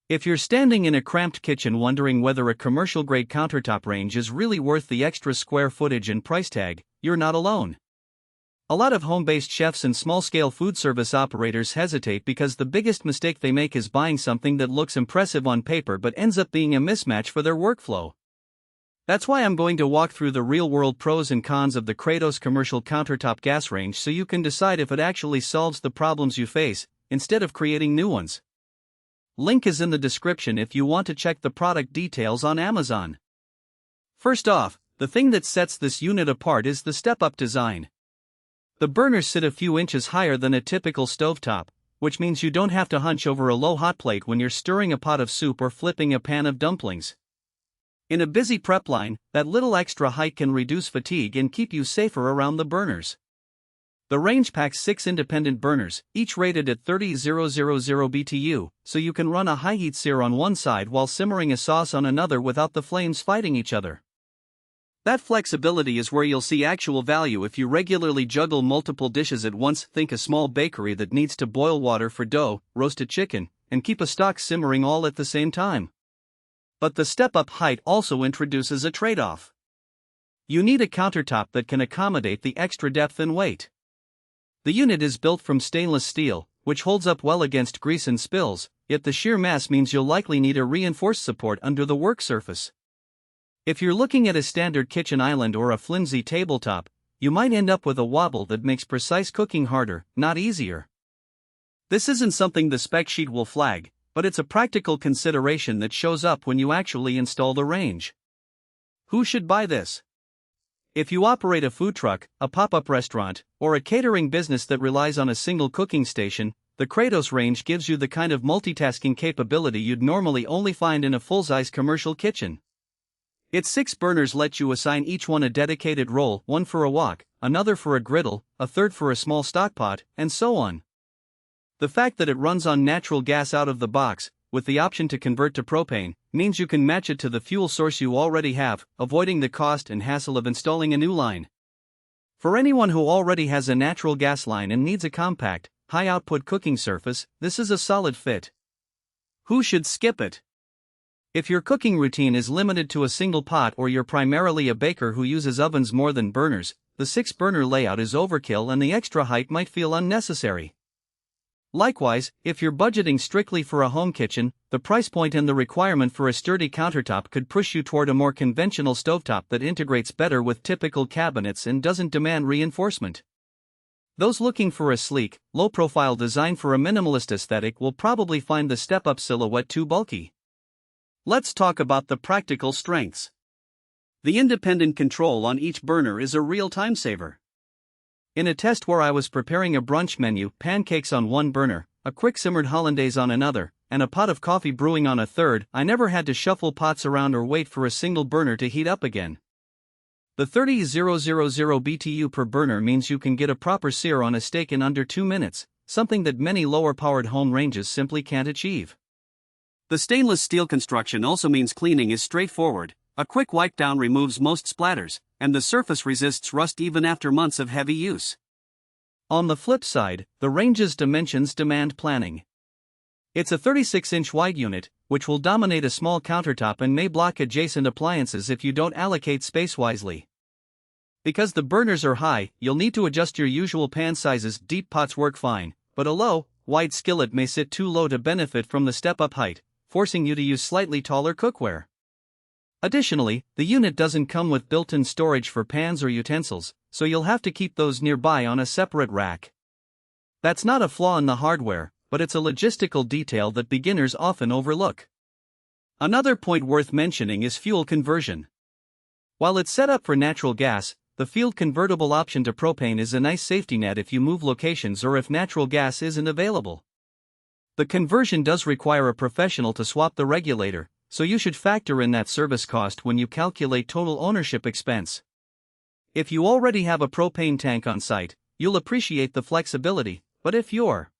If you're standing in a cramped kitchen wondering whether a commercial-grade countertop range is really worth the extra square footage and price tag, you're not alone. A lot of home-based chefs and small-scale food service operators hesitate because the biggest mistake they make is buying something that looks impressive on paper but ends up being a mismatch for their workflow. That's why I'm going to walk through the real-world pros and cons of the Kratos commercial countertop gas range so you can decide if it actually solves the problems you face, instead of creating new ones. Link is in the description if you want to check the product details on Amazon. First off, the thing that sets this unit apart is the step-up design. The burners sit a few inches higher than a typical stovetop, which means you don't have to hunch over a low hot plate when you're stirring a pot of soup or flipping a pan of dumplings. In a busy prep line, that little extra height can reduce fatigue and keep you safer around the burners. The range packs 6 independent burners, each rated at 30,000 BTU, so you can run a high-heat sear on one side while simmering a sauce on another without the flames fighting each other. That flexibility is where you'll see actual value if you regularly juggle multiple dishes at once. Think a small bakery that needs to boil water for dough, roast a chicken, and keep a stock simmering all at the same time. But the step-up height also introduces a trade-off. You need a countertop that can accommodate the extra depth and weight. The unit is built from stainless steel, which holds up well against grease and spills, yet the sheer mass means you'll likely need a reinforced support under the work surface. If you're looking at a standard kitchen island or a flimsy tabletop, you might end up with a wobble that makes precise cooking harder, not easier. This isn't something the spec sheet will flag, but it's a practical consideration that shows up when you actually install the range. Who should buy this? If you operate a food truck, a pop-up restaurant, or a catering business that relies on a single cooking station, the Kratos range gives you the kind of multitasking capability you'd normally only find in a full-size commercial kitchen. Its 6 burners let you assign each one a dedicated role, one for a wok, another for a griddle, a third for a small stockpot, and so on. The fact that it runs on natural gas out of the box, with the option to convert to propane, means you can match it to the fuel source you already have, avoiding the cost and hassle of installing a new line. For anyone who already has a natural gas line and needs a compact, high-output cooking surface, this is a solid fit. Who should skip it? If your cooking routine is limited to a single pot or you're primarily a baker who uses ovens more than burners, the 6-burner layout is overkill and the extra height might feel unnecessary. Likewise, if you're budgeting strictly for a home kitchen, the price point and the requirement for a sturdy countertop could push you toward a more conventional stovetop that integrates better with typical cabinets and doesn't demand reinforcement. Those looking for a sleek, low-profile design for a minimalist aesthetic will probably find the step-up silhouette too bulky. Let's talk about the practical strengths. The independent control on each burner is a real time saver. In a test where I was preparing a brunch menu, pancakes on one burner, a quick simmered hollandaise on another, and a pot of coffee brewing on a third, I never had to shuffle pots around or wait for a single burner to heat up again. The 30,000 BTU per burner means you can get a proper sear on a steak in under 2 minutes, something that many lower-powered home ranges simply can't achieve. The stainless steel construction also means cleaning is straightforward. A quick wipe down removes most splatters, and the surface resists rust even after months of heavy use. On the flip side, the range's dimensions demand planning. It's a 36-inch wide unit, which will dominate a small countertop and may block adjacent appliances if you don't allocate space wisely. Because the burners are high, you'll need to adjust your usual pan sizes. Deep pots work fine, but a low, wide skillet may sit too low to benefit from the step-up height, forcing you to use slightly taller cookware. Additionally, the unit doesn't come with built-in storage for pans or utensils, so you'll have to keep those nearby on a separate rack. That's not a flaw in the hardware, but it's a logistical detail that beginners often overlook. Another point worth mentioning is fuel conversion. While it's set up for natural gas, the field convertible option to propane is a nice safety net if you move locations or if natural gas isn't available. The conversion does require a professional to swap the regulator, so you should factor in that service cost when you calculate total ownership expense. If you already have a propane tank on site, you'll appreciate the flexibility, but if you're